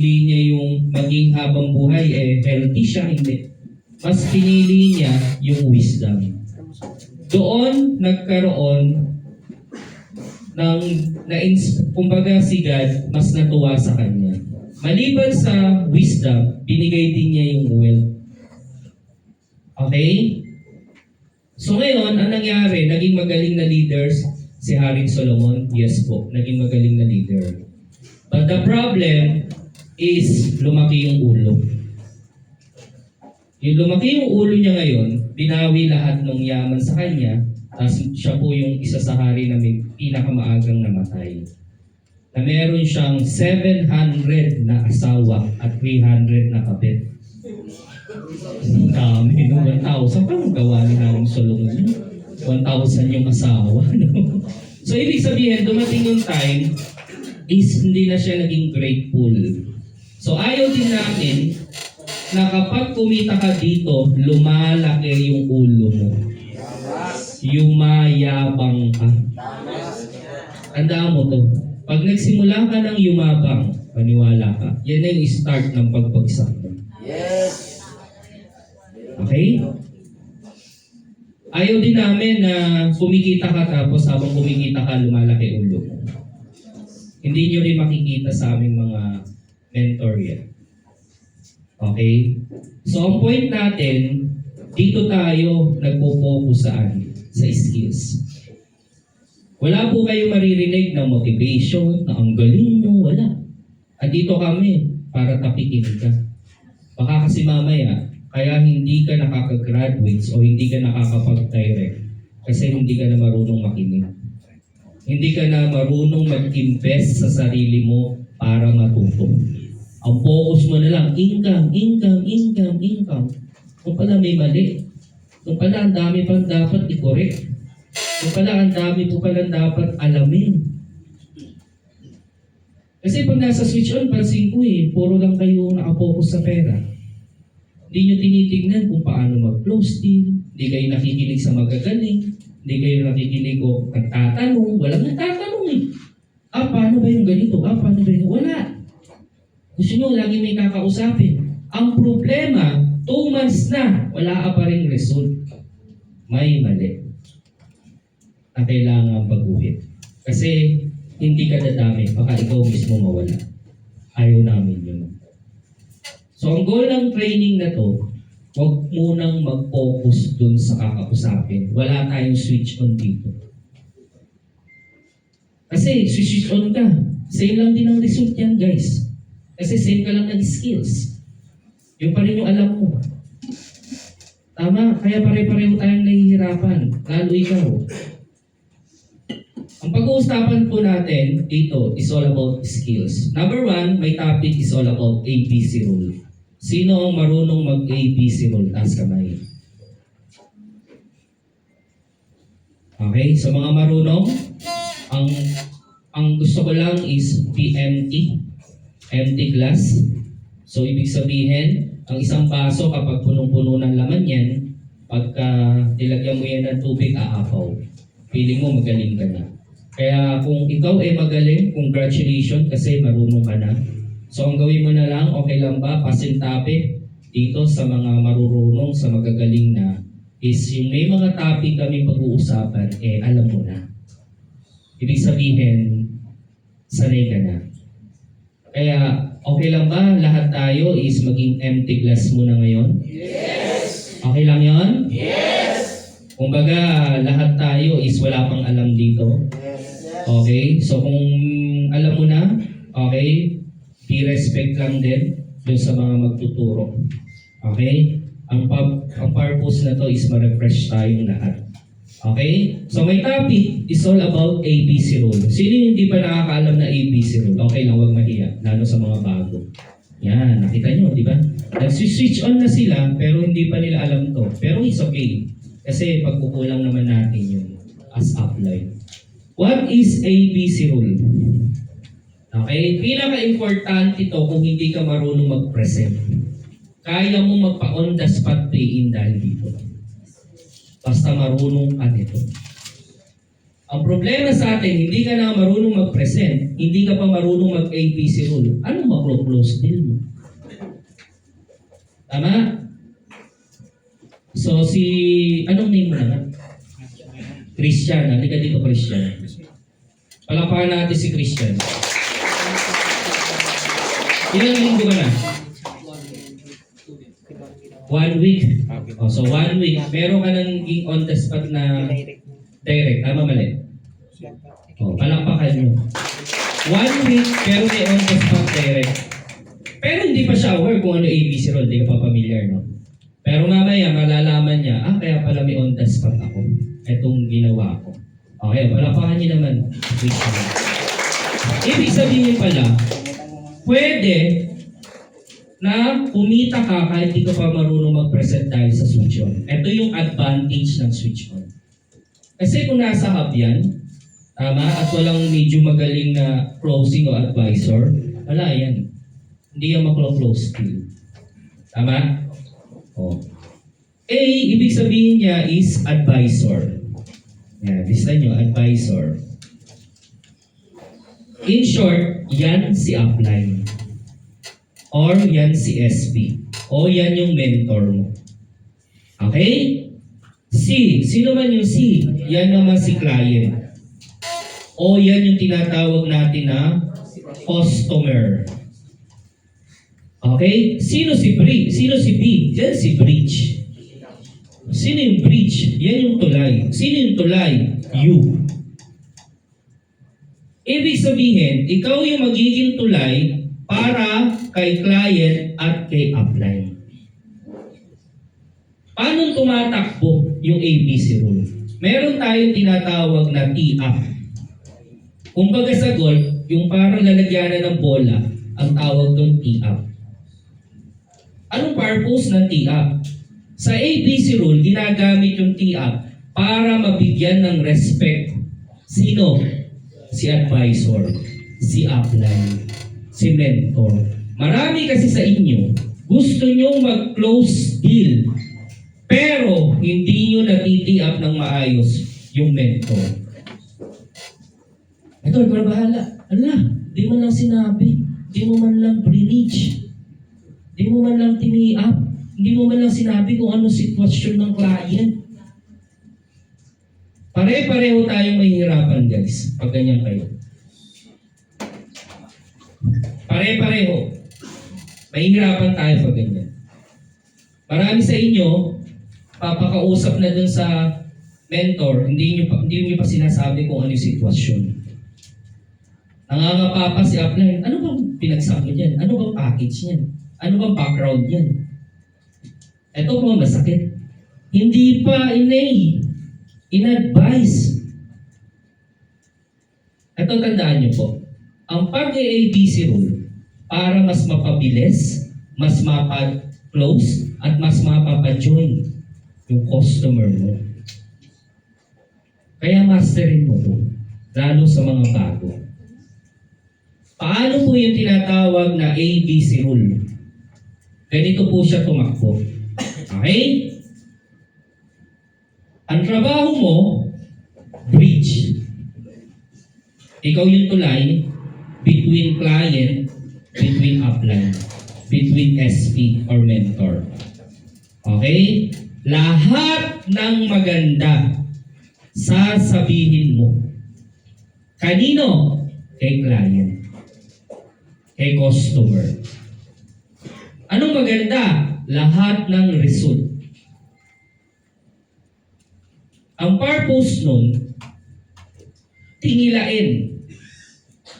niya yung maging habang buhay, healthy siya, hindi. Mas pinili niya yung wisdom. Doon nagkaroon ng, kumbaga si God, mas natuwa sa kanya. Maliban sa wisdom, binigay din niya yung wealth. Okay? So ngayon, ang nangyari, naging magaling na leaders si Haring Solomon. Yes po, naging magaling na leader. But the problem is lumaki yung ulo. Yung lumaki yung ulo niya ngayon, binawi lahat ng yaman sa kanya, tapos siya po yung isa sa hari na may pinakamaagang namatay. Na meron siyang 700 na asawa at 300 na kabit. Ang dami, no? 1,000. Paano gawa ni Haring Solomon? 1,000 yung asawa. No? So, ibig sabihin, dumating yung time, is hindi na siya naging grateful. So, ayaw din natin na kapag kumita ka dito, lumalaki yung ulo mo. Yumayabang ka. Tandaan mo to. Pag nagsimula ka ng yumabang, paniwala ka, yan na yung start ng pagbagsak mo. Yes. Okay? Ayaw din namin na kumikita ka tapos habang kumikita ka, lumalaki ulo mo. Hindi nyo rin makikita sa aming mga mentor yan. Okay? So, ang point natin, dito tayo nagpo-focus saan? Sa skills. Wala po kayo maririnig ng motivation, na ang galing mo, wala. At dito kami para tapikin ka. Baka kasi mamaya, kaya hindi ka nakaka-graduates o hindi ka nakakapag-direct kasi hindi ka na marunong makinig. Hindi ka na marunong mag-invest sa sarili mo para matuto. Ang focus mo na lang, income. Kung pala may mali. Kung pala ang dami pang dapat i-correct. Kung pala ang dami po pala dapat alamin. Kasi pag nasa switch on, pansin ko puro lang kayo nakapokus sa pera. Hindi nyo tinitignan kung paano mag-close deal. Hindi kayo nakikinig sa magagaling. Hindi kayo nakikinig o nagtatanong. Walang nagtatanong paano ba yung ganito? Paano ba yung wala? Gusto nyo, lagi may kakausapin. Ang problema, 2 months na, wala ka pa rin result. May mali na kailangan baguhin. Kasi hindi ka dadami, baka ikaw mismo mawala. Ayaw namin yun. So ang goal ng training na to, huwag munang mag-focus dun sa kakausapin. Wala tayong switch on dito. Kasi switch on ka. Same lang din ang result yan, guys. Kasi same ka lang ng skills. Yung pa rin yung alam mo. Tama, kaya pare-pareho tayong nahihirapan. Lalo ikaw. Ang pag-uusapan po natin dito is all about skills. Number 1, my topic is all about ABC rule. Sino ang marunong mag-ABC rule? Taas kamay. Okay, so mga marunong, ang gusto ko lang is PMT. Empty glass. So, ibig sabihin, ang isang baso kapag punong-puno ng laman yan, pagka nilagyan mo yan ng tubig, aapaw. Feeling mo magaling ka na. Kaya kung ikaw ay magaling, congratulations kasi marunong ka na. So, ang gawin mo na lang, okay lang ba, pasintabi dito sa mga marurunong, sa magagaling na, is yung may mga topic kami pag-uusapan, alam mo na. Ibig sabihin, sanay ka na. Kaya, okay lang ba lahat tayo is maging empty glass muna ngayon? Yes! Okay lang yon? Yes! Kumbaga, lahat tayo is wala pang alam dito. Yes! Okay? So, kung alam mo na, okay, i-respect lang din dun sa mga magtuturo. Okay? Ang purpose na to is ma-refresh tayong lahat. Okay? So, my topic is all about ABC rule. Sino yung hindi pa nakakaalam na ABC rule? Okay lang, huwag mahiya. Lalo sa mga bago. Yan, nakita nyo, di ba? Nag-switch on na sila, pero hindi pa nila alam to. Pero it's okay. Kasi pagkukulang naman natin yun as upline. What is ABC rule? Okay? Pinaka-importante ito kung hindi ka marunong mag-present. Kaya mo magpa-on the spot pay-in dahil dito. Basta marunong ka nito. Ang problema sa atin, hindi ka na marunong mag-present, hindi ka pa marunong mag-ABC rule. Anong mag-close deal mo? Tama? So anong name mo na nga? Christian. Halika dito, Christian. Palakpakan natin si Christian. Ilang linggo ka na? 1 week. So 1 week, meron ka nang on the spot na direct. Tama, mali? Palakpakan nyo. 1 week, pero may on the spot direct. Pero hindi pa siya aware kung ano ABC role, hindi ka pa familiar, no? Pero mamaya, malalaman niya, kaya pala may on the spot ako. Itong ginawa ko. Okay, palakpakan niyo naman. Ibig sabihin pala, pwede na kumita ka kahit hindi ka pa marunong mag-present dahil sa switch on. Ito yung advantage ng switch on. Kasi kung nasa hub yan, tama, at walang medyo magaling na closing o advisor, wala yan. Hindi yan maklo-close deal. Tama? A, ibig sabihin niya is advisor. Yan, lista nyo, advisor. In short, yan si upline. Or yan si SP. O yan yung mentor mo. Okay? C, sino man yung C? Yan naman si client. O yan yung tinatawag natin na customer. Okay? Sino si B? Sino si B? Yan si bridge. Sino yung bridge? Yan yung tulay. Sino yung tulay? You. Ibig sabihin, ikaw yung magiging tulay para kay client at kay upline. Paano tumatakbo yung ABC rule? Meron tayong tinatawag na tee-up. Kumbaga sa golf, yung parang lalagyanan ng bola, ang tawag doon tee-up. Anong purpose ng tee-up? Sa ABC rule, ginagamit yung tee-up para mabigyan ng respect. Sino? Si advisor, si upline, si mentor. Marami kasi sa inyo, gusto nyong mag-close deal, pero hindi nyo natiti-up ng maayos yung mentor. Ito, ikaw na bahala. Ala, di mo lang sinabi, di mo man lang bridge, di mo man lang tini-up, hindi mo man lang sinabi kung anong sitwasyon ng client. Pare-pareho tayong mahihirapan, guys, pag ganyan kayo. Pare-pareho. Mahihirapan tayo pag ganyan. Marami sa inyo, papakausap na dun sa mentor, hindi nyo pa sinasabi kung ano yung sitwasyon. Nangangapa pa si upline, ano bang pinagsabi niyan? Ano bang package niyan? Ano bang background niyan? Ito po masakit. Hindi pa in-advise. Ito tandaan niyo po. Ang pag-ABC rule, para mas mapabilis, mas mapa-close, at mas mapapa-join yung customer mo. Kaya masterin mo to, lalo sa mga bago. Paano po yung tinatawag na ABC rule? Ganito po siya tumakbo. Okay? Ang trabaho mo, bridge. Ikaw yung tulay between client, between upline, between SP or mentor. Okay? Lahat ng maganda sasabihin mo. Kanino? Kay client. Kay customer. Anong maganda? Lahat ng result. Ang purpose nun, tingilain.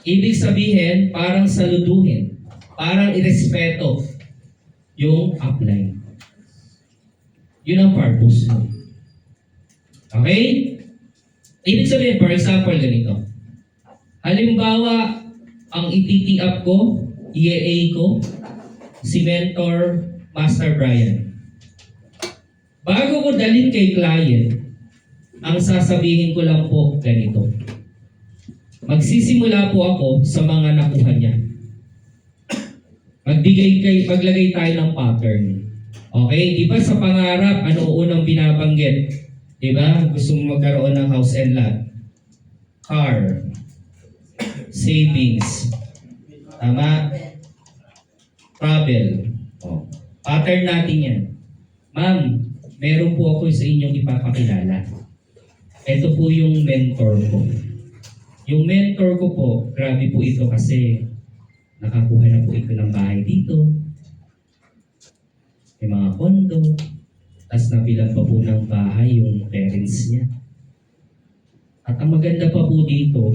Ibig sabihin, parang saluduhin. Parang irespeto yung upline. Yun ang purpose nun. Okay? Ibig sabihin, for example, ganito. Halimbawa, ang ititi-up ko, EAA ko, si Mentor Master Brian. Bago ko dalhin kay client, ang sasabihin ko lang po ganito. Magsisimula po ako sa mga nakuha niya. Maglagay tayo ng pattern. Okay? Di ba sa pangarap, ano unang binabanggit? Di ba? Gusto mo magkaroon ng house and lot. car, savings, tama, travel. Oh. Pattern natin yan. Ma'am, meron po ako sa inyong ipapakilala. Ito po yung mentor ko. Yung mentor ko po, grabe po ito kasi nakakuha na po ito ng bahay dito. May mga kondo. Tapos nabilang pa po ng bahay yung parents niya. At ang maganda pa po dito,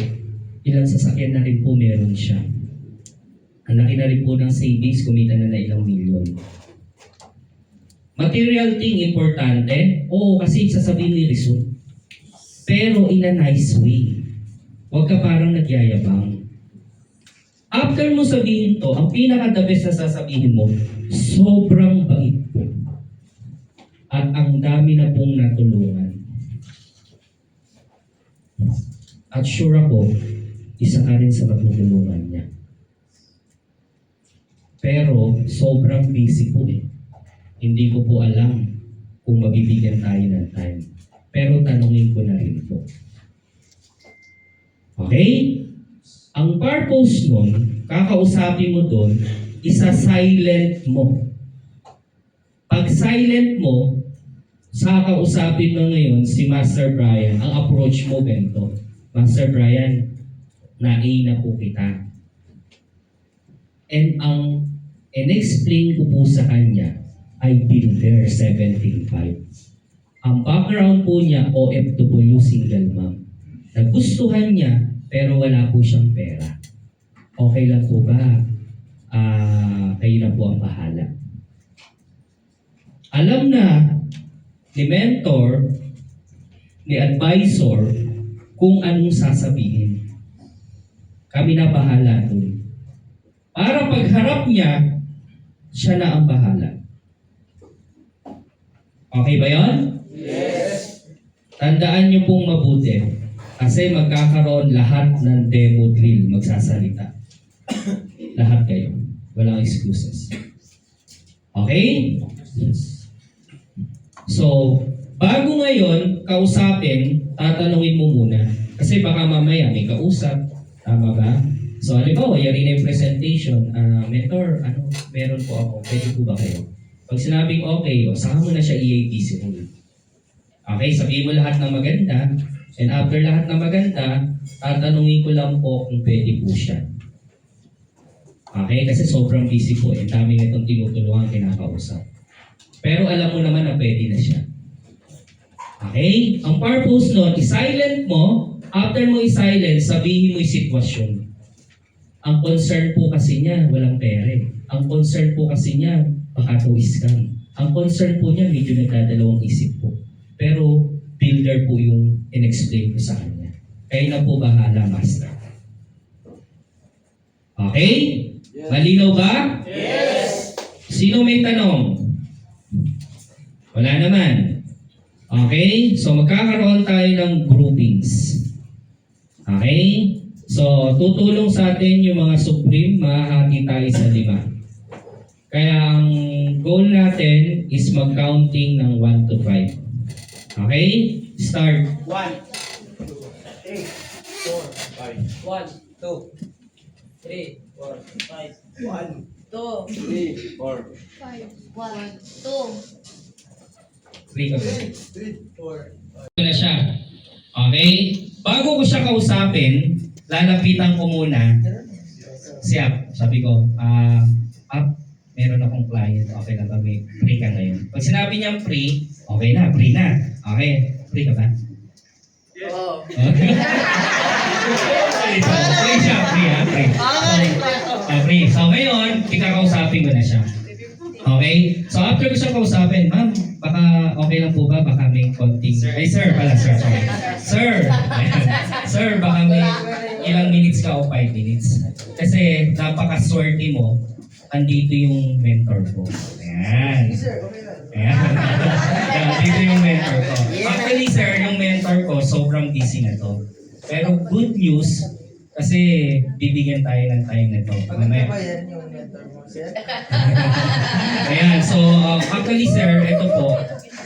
ilang sasakyan na rin po meron siya. Ang laki na rin po ng savings, kumita na ilang milyon. Material thing, importante? Oo, kasi sasabihin ni Rizal. Pero in a nice way. Huwag ka parang nagyayabang. After mo sabihin to, ang pinaka-the best na sasabihin mo, sobrang bait po. At ang dami na pong natulungan. At sure ako, isa ka rin sa matutulungan niya. Pero sobrang busy po eh. Hindi ko po alam kung mabibigyan tayo ng time. Pero tanungin ko na rin po. Okay? Ang purpose nun, kakausapin mo doon, isa-silent mo. Pag silent mo, sa kausapin mo ngayon si Master Brian, ang approach mo ganito. Master Brian, na-A na po kita. And ang in-explain ko po sa kanya ay Builder 17.5. Ang background po niya, OFW single mom. Nagustuhan niya, pero wala po siyang pera. Okay lang po ba? Kayo na po ang bahala. Alam na ni mentor, ni advisor, kung anong sasabihin. Kami na bahala dun. Para pagharap niya, siya na ang bahala. Okay ba yon? Yes. Tandaan niyo pong mabuti. Kasi magkakaroon lahat ng demo drill, magsasalita. Lahat kayo. Walang excuses. Okay? Yes. So, bago ngayon, kausapin, tatanungin mo muna. Kasi baka mamaya may kausap. Tama ba? So, halimbawa, yari na yung presentation. Mentor, meron po ako. Pwede po ba kayo? Pag sinabing okay, saka mo na siya EAPC mo. Okay, sabihin mo lahat ng maganda. And after lahat ng maganda, tatanungin ko lang po kung pwede po siya. Okay, kasi sobrang busy po. Ang dami nitong tinutulungan, kinakausap. Pero alam mo naman na pwede na siya. Okay? Ang purpose nun, i-silent mo. After mo i-silent, sabihin mo yung sitwasyon. Ang concern po kasi niya, walang pere. Ang concern po kasi niya, baka to scam. Ang concern po niya, medyo nagdadalawang isip po. Pero, builder po yung in-explain ko sa kanya. Kayo na po bahala, Master. Okay? Yes. Malinaw ba? Yes. Sino may tanong? Wala naman. Okay? So, magkakaroon tayo ng groupings. Okay? So, tutulong sa atin yung mga supreme, mahahati tayo sa 5. Kaya, ang goal natin is mag-counting ng 1 to 5. Okay? Start. 1, 2, 3, 4, 5. 1, 2, 3, 4, 5. 1, 2, 3, 4. 5, 1, 2. 3 ka ba? 3, 4. Ito na siya. Okay? Bago ko siya kausapin, lalapitan ko muna si Ap. Sabi ko, Ap, meron akong client. Okay lang ba? May free ka ngayon. Pag sinabi niyang free, okay na, free na. Okay, free ka ba? Oo. Okay. Free siya, free ha, free. Free. So ngayon, ikakausapin ko na siya. Okay? So after ko siya kausapin, ma'am, baka okay lang po ba? Baka may konting... Ay, sir pala, sir. Sorry. Sir! Ayan. Sir, baka may ilang minutes ka o 5 minutes. Kasi napaka-swerte mo, andito yung mentor ko. Ayan. Ayan. Andito yung mentor ko. Actually, sir, yung mentor ko, sobrang busy na to. Pero good news, kasi bibigyan tayo ng time na to. Mamaya. yan yung mentor mo, sir? Ayan, so actually sir, ito po,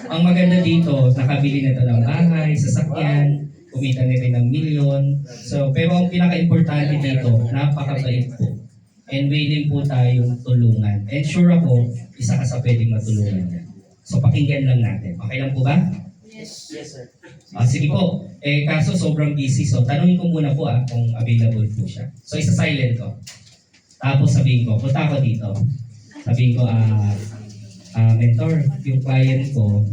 ang maganda dito, nakabili na ito ng bahay, sasakyan, kumita na rin ng milyon. So, pero ang pinaka-importante dito, napakabait po. And willing po tayong tulungan. And sure ako, isa ka sa pwedeng matulungan niya. So, pakinggan lang natin. Okay lang po ba? Yes. Yes, sir. Sige po. Kaso sobrang busy. So, tanungin ko muna po kung available po siya. So, isa-silent ko. Tapos sabihin ko, punta ako dito. Sabihin ko, mentor, yung client ko,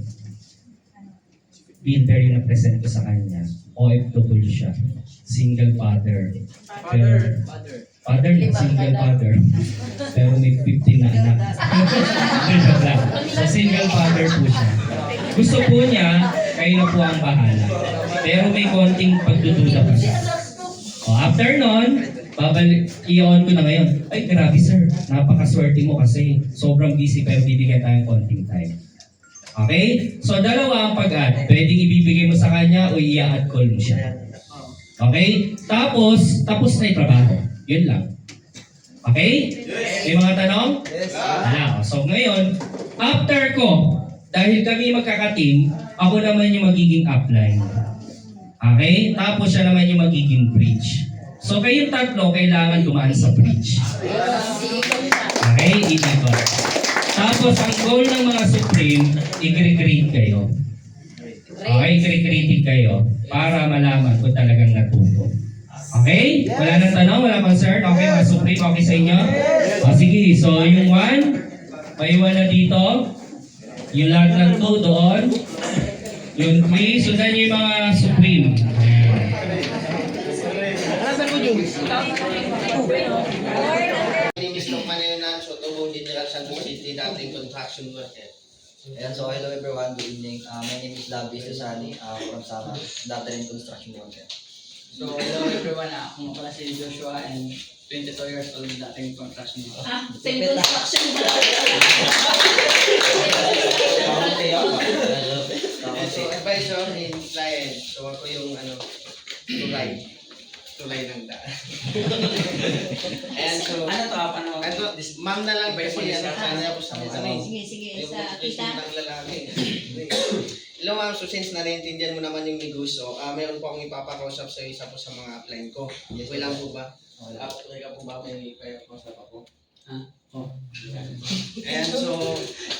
builder yung na-present ko sa kanya. OFW siya. Single father. Father. Father, single father. Pero may 15 na anak. So, single father po siya. Gusto po niya, kayo na po ang bahala. Pero may konting pagdududa pa siya. After nun, i-on ko na ngayon. Ay, grabe sir, napakaswerte mo kasi sobrang busy pero bibigyan tayong konting time. Okay? So, dalawa ang pag-add. Pwedeng ibibigay mo sa kanya o i-add call mo siya. Okay? Tapos na yung trabaho. Yun lang. Okay? May mga tanong? Yes. Wala. So ngayon, after ko, dahil kami magkaka-team, ako naman yung magiging upline. Okay? Tapos siya naman yung magiging bridge. So kayong tatlo, kailangan dumaan sa bridge. Okay? Ikot. Tapos ang goal ng mga Supreme, i-grade kayo. Okay? I-grade kayo para malaman kung talagang natuto. Okay? Wala nang tanong? Wala concern? Okay, mga Supreme, okay sa inyo? Sige, so yung 1, may 1 na dito. Yung lahat ng 2 doon. Yung 3, sundan nyo yung mga Supreme. My name is Lokman Hernan, Sotobo, General Santos City, dating construction worker. Ayan, so hello everyone, good evening. My name is Labi Susani, from Sama, dating construction worker. So, hello everyone. Ako nga pala si Joshua and 22 years old, dating construction. Same construction ba? So, advisor in client. So, ako yung tulay ng daan. Ayan, so, Ano to? Paano? ma'am na lang kasi, sana ako sa mga Sige, Yung sa kita. ng lalaki. Hello ma'am, so since nanaintindihan mo naman yung negosyo, meron po akong ipapakausap sa isa po sa mga upline ko. Okay lang po ba? Okay ka po ba may kausap ako? Ayan, so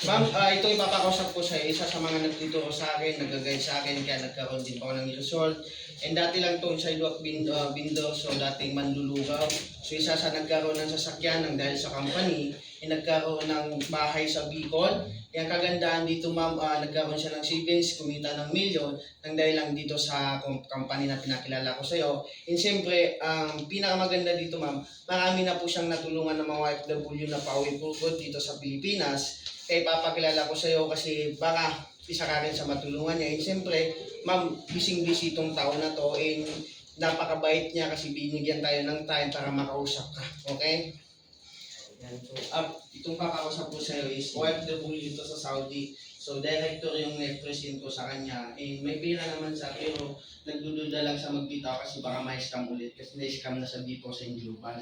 ma'am, itong ipapakausap ko sa isa sa mga nagtuturo sa akin, nag-guide sa akin, kaya nagkaroon din pa ako ng result. And dati lang itong sidewalk vendor, so dating manlulugaw. So isa sa nagkaroon ng sasakyan ng dahil sa company, nagkaroon ng bahay sa Bicol. Yung kagandahan dito ma'am, nagkaroon siya ng savings, kumita ng milyon, nang dahil lang dito sa company na pinakilala ko sa iyo. And siyempre, ang pinakamaganda dito ma'am, marami na po siyang natulungan ng mga OFW na pauwi po dito sa Pilipinas. Kaya papakilala ko sa iyo kasi baka isa ka rin sa matulungan niya. And siyempre, ma'am, busy-busy itong taon na to and napakabait niya kasi binigyan tayo ng time para makausap ka. Okay? Yan. So, itong kakausap ko sa iyo is OFW dito sa Saudi. So, director yung net-present ko sa kanya. And may pera naman sa pero nagdududa lang sa magbitaw kasi baka ma-scam ulit. Kasi na-scam na sa Bipo sa Global.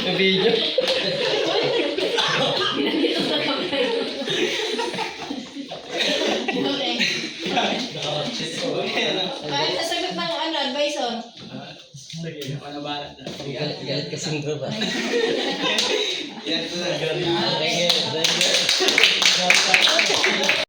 Na-video. Okay. Kahit sasagot ng advisor. Sige, panabalat na. Galit kasing bro ba? Yan po na.